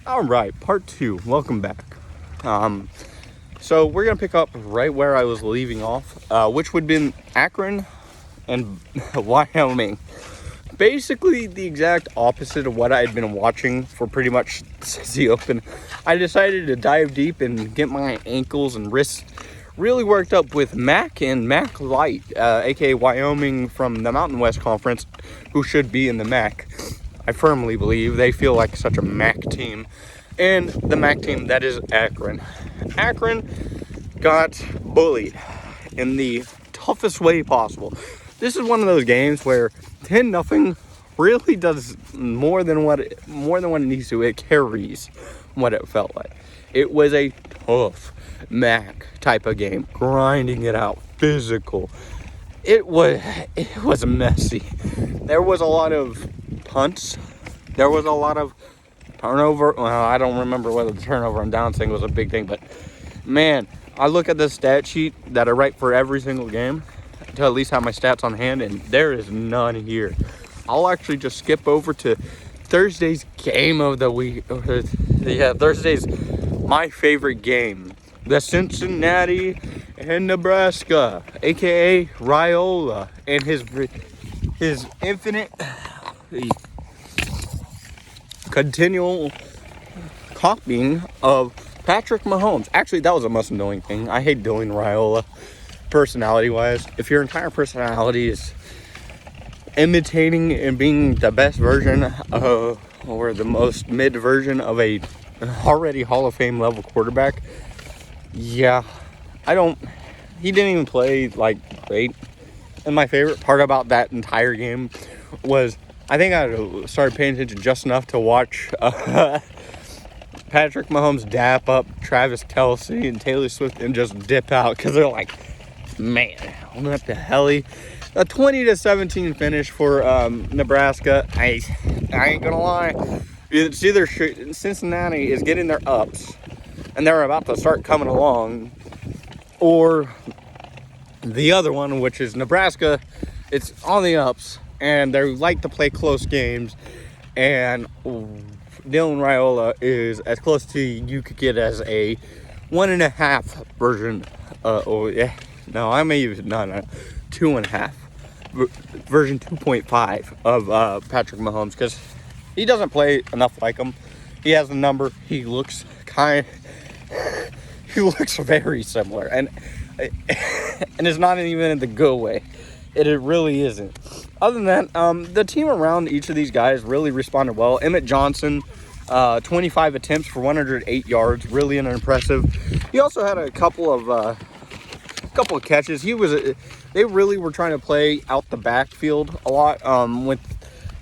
All right, part two. Welcome back. So we're gonna pick up right where I was leaving off, which would have been Akron and Wyoming. Basically, the exact opposite of what I had been watching for pretty much since the open. I decided to dive deep and get my ankles and wrists really worked up with Mac and Mac Light, aka Wyoming from the Mountain West Conference, who should be in the Mac. I firmly believe they feel like such a MAC team. And the MAC team, that is Akron. Akron got bullied in the toughest way possible. This is one of those games where 10-0 really does more than what it needs to. It carries what it felt like. It was a tough MAC type of game, grinding it out, physical. It was messy. There was a lot of punts. There was a lot of turnover. Well, I don't remember whether the turnover and down thing was a big thing, but man, I look at the stat sheet that I write for every single game to at least have my stats on hand, and there is none here. I'll actually just skip over to Thursday's game of the week. Thursday's my favorite game. The Cincinnati and Nebraska, aka Raiola, and his infinite continual copying of Patrick Mahomes. Actually, that was the most annoying thing. I hate doing Raiola personality-wise. If your entire personality is imitating and being the best version of, or the most mid version of a already Hall of Fame level quarterback, yeah, he didn't even play like great. And my favorite part about that entire game was I think I started paying attention just enough to watch Patrick Mahomes dap up Travis Kelce and Taylor Swift and just dip out because they're like, man, what the hell? A 20-17 finish for Nebraska. I ain't gonna lie. It's either Cincinnati is getting their ups and they're about to start coming along, or the other one, which is Nebraska, it's on the ups and they like to play close games, and Dylan Raiola is as close to you could get as a 1.5 version. 2.5 version 2.5 of Patrick Mahomes, because he doesn't play enough like him. He has a number. He looks very similar, and it's not even in the good way. It really isn't. Other than that, the team around each of these guys really responded well. Emmett Johnson, 25 attempts for 108 yards, really impressive. He also had a couple of catches. They really were trying to play out the backfield a lot with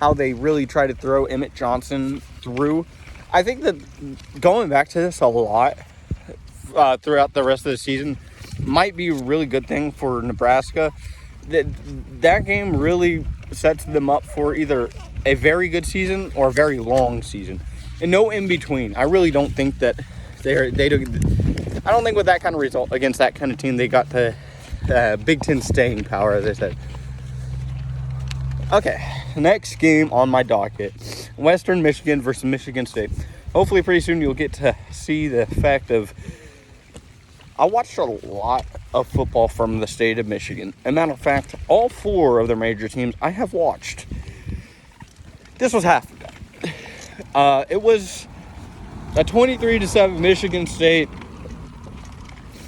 how they really try to throw Emmett Johnson through. I think that going back to this a lot throughout the rest of the season might be a really good thing for Nebraska. That game really sets them up for either a very good season or a very long season, and no in between. I really don't think that I don't think with that kind of result against that kind of team they got the Big Ten staying power, as I said. Okay, next game on my docket: Western Michigan versus Michigan State. Hopefully, pretty soon you'll get to see the fact of. I watched a lot of football from the state of Michigan. As a matter of fact, all 4 of their major teams I have watched. This was half of that. It was a 23-7 Michigan State.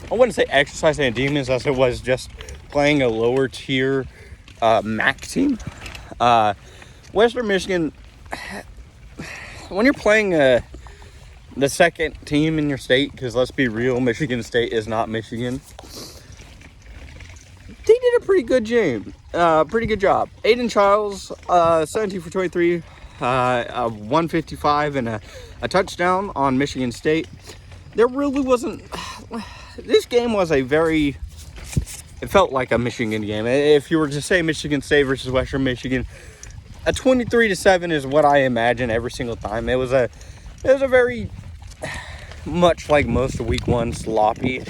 I wouldn't say exercising demons as it was just playing a lower tier MAC team. Western Michigan, when you're playing the second team in your state, because let's be real, Michigan State is not Michigan. They did a pretty good job. Aiden Childs, 17 for 23, 155 and a touchdown on Michigan State. There really wasn't. This game was it felt like a Michigan game. If you were to say Michigan State versus Western Michigan, a 23-7 is what I imagine every single time. It was a very much like most of week 1, sloppy,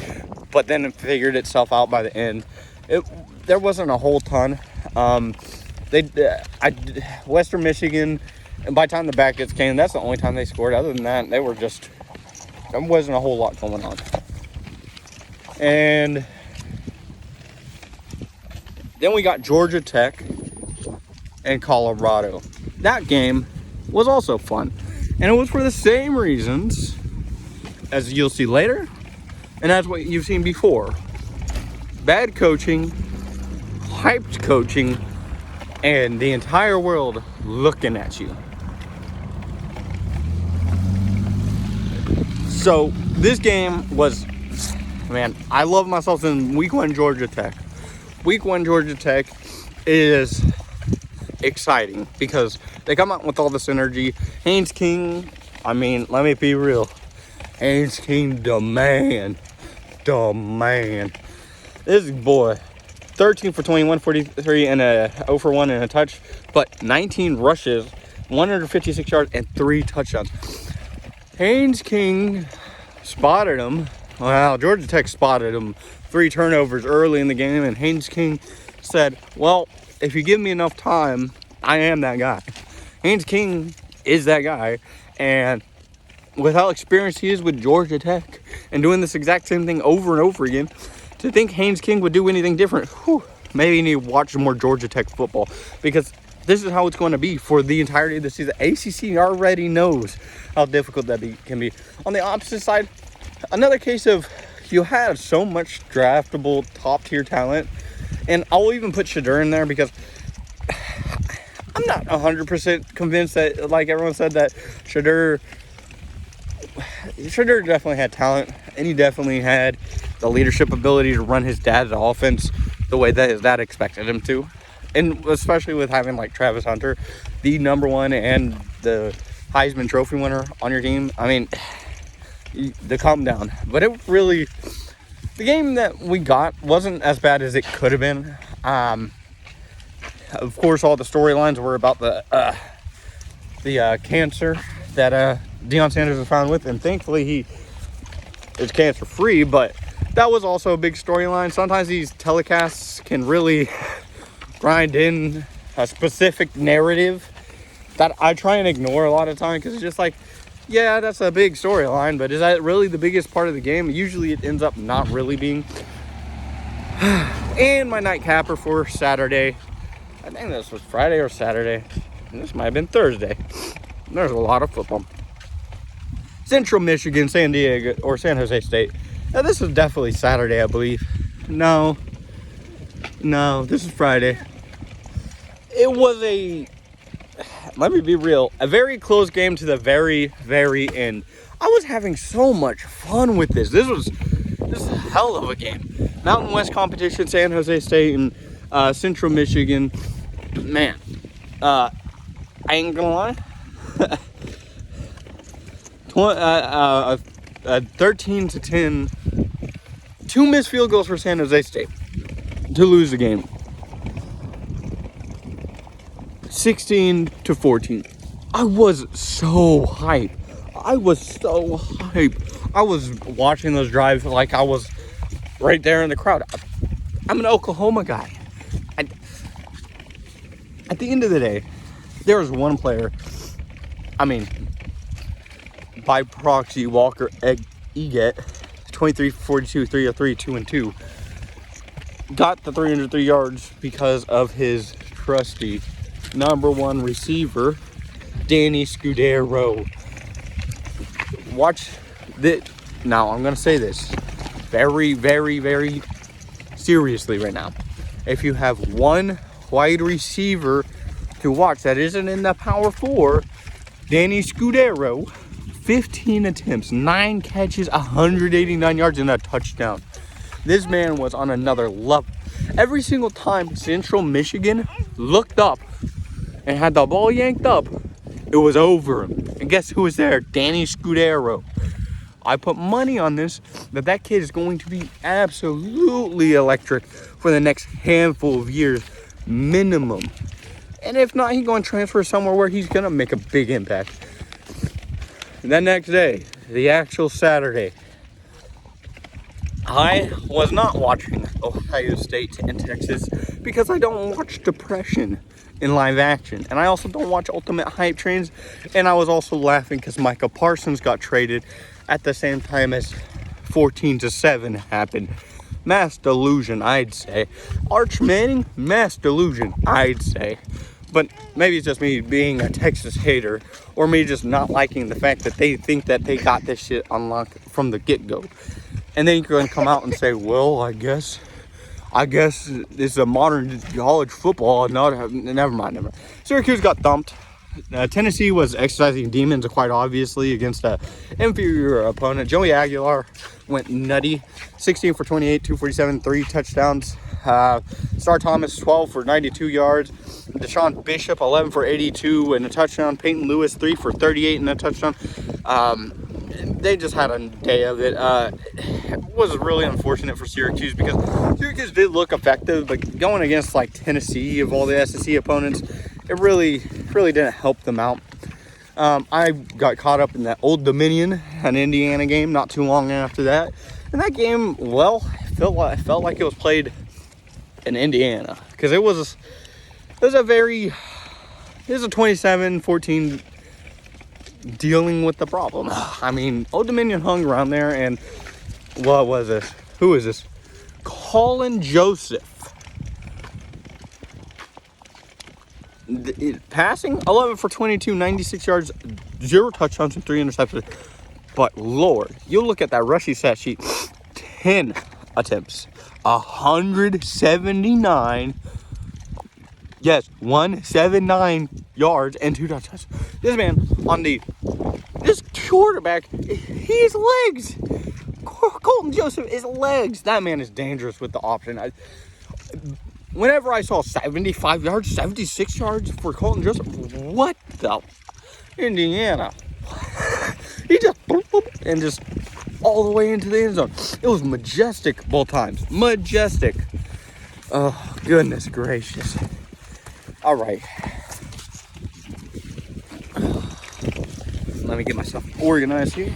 but then it figured itself out by the end. There wasn't a whole ton. Western Michigan And by the time the Backups came, that's the only time they scored. Other than that, there wasn't a whole lot going on. And then we got Georgia Tech and Colorado. That game was also fun. And it was for the same reasons as you'll see later, and as what you've seen before. Bad coaching, hyped coaching, and the entire world looking at you. So this game was, man, I love myself in week 1 Georgia Tech. Week 1 Georgia Tech is exciting because they come out with all this energy. Haynes King, I mean, let me be real. Haynes King, the man. This boy, 13 for 21, 43, and a 0 for 1 and a touch, but 19 rushes, 156 yards, and 3 touchdowns. Haynes King spotted him. Well, Georgia Tech spotted him. 3 turnovers early in the game, and Haynes King said, well, if you give me enough time, I am that guy. Haynes King is that guy, and with how experienced he is with Georgia Tech and doing this exact same thing over and over again, to think Haynes King would do anything different, maybe you need to watch more Georgia Tech football, because this is how it's going to be for the entirety of the season. ACC already knows how difficult that can be. On the opposite side, another case of you have so much draftable top-tier talent, and I'll even put Shedeur in there because I'm not 100% convinced that, like everyone said, that Shedeur definitely had talent, and he definitely had the leadership ability to run his dad's offense the way that his dad expected him to. And especially with having like Travis Hunter, the #1 and the Heisman Trophy winner on your team. I mean, the calm down. But it really, the game that we got wasn't as bad as it could have been. Of course, all the storylines were about the cancer that Deion Sanders was found with, and thankfully he is cancer free. But that was also a big storyline. Sometimes these telecasts can really grind in a specific narrative that I try and ignore a lot of time, because it's just like, yeah, that's a big storyline, but is that really the biggest part of the game? Usually it ends up not really being. And my nightcapper for Saturday, I think this was Friday or Saturday, and this might have been Thursday. There's a lot of football. Central Michigan, San Diego, or San Jose State. Now, this is definitely Saturday, I believe. No, this is Friday. It was let me be real, a very close game to the very, very end. I was having so much fun with this. This is a hell of a game. Mountain West competition, San Jose State and Central Michigan. Man, I ain't gonna lie. 13-10. 2 missed field goals for San Jose State to lose the game. 16-14. I was so hyped. I was watching those drives like I was right there in the crowd. I'm an Oklahoma guy. At the end of the day, there was one player, I mean, by proxy, Walker Eget, 23 for 42, 303, 2 and 2, got the 303 yards because of his trusty #1 receiver, Danny Scudero. Watch this. Now, I'm going to say this very, very, very seriously right now. If you have one wide receiver to watch that isn't in the Power 4, Danny Scudero, 15 attempts, 9 catches, 189 yards, and a touchdown. This man was on another level. Every single time Central Michigan looked up and had the ball yanked up, it was over. And guess who was there? Danny Scudero. I put money on this, that kid is going to be absolutely electric for the next handful of years, minimum. And if not, he's going to transfer somewhere where he's going to make a big impact. And then next day, the actual Saturday, I was not watching Ohio State and Texas because I don't watch depression in live action. And I also don't watch Ultimate Hype Trains. And I was also laughing because Micah Parsons got traded at the same time as 14-7 happened. Mass delusion, I'd say. Arch Manning, mass delusion, I'd say. But maybe it's just me being a Texas hater, or me just not liking the fact that they think that they got this shit unlocked from the get-go. And then you're going to come out and say, well, I guess it's a modern college football. No, never mind. Syracuse got thumped. Tennessee was exercising demons quite obviously against an inferior opponent. Joey Aguilar went nutty. 16 for 28, 247, 3 touchdowns. Star Thomas, 12 for 92 yards. Deshaun Bishop, 11 for 82 and a touchdown. Peyton Lewis, 3 for 38 and a touchdown. They just had a day of it. It was really unfortunate for Syracuse because Syracuse did look effective, but going against like Tennessee of all the SEC opponents, it really didn't help them out. I got caught up in that Old Dominion, an Indiana game, not too long after that. And that game, well, felt like it was played in Indiana because it was a 27-14 dealing with the problem. I mean, Old Dominion hung around there, and what was this? Who is this? Colin Joseph. Passing 11 for 22, 96 yards, 0 touchdowns and 3 interceptions. But Lord, you look at that rushing stat sheet, 10 attempts, 179. Yes, 179 yards and 2 touchdowns. This man this quarterback, his legs. Colton Joseph is legs. That man is dangerous with the option. Whenever I saw 75 yards, 76 yards for Colton Joseph, what the? Indiana. He just and just all the way into the end zone. It was majestic both times. Majestic. Oh, goodness gracious. All right. Let me get myself organized here.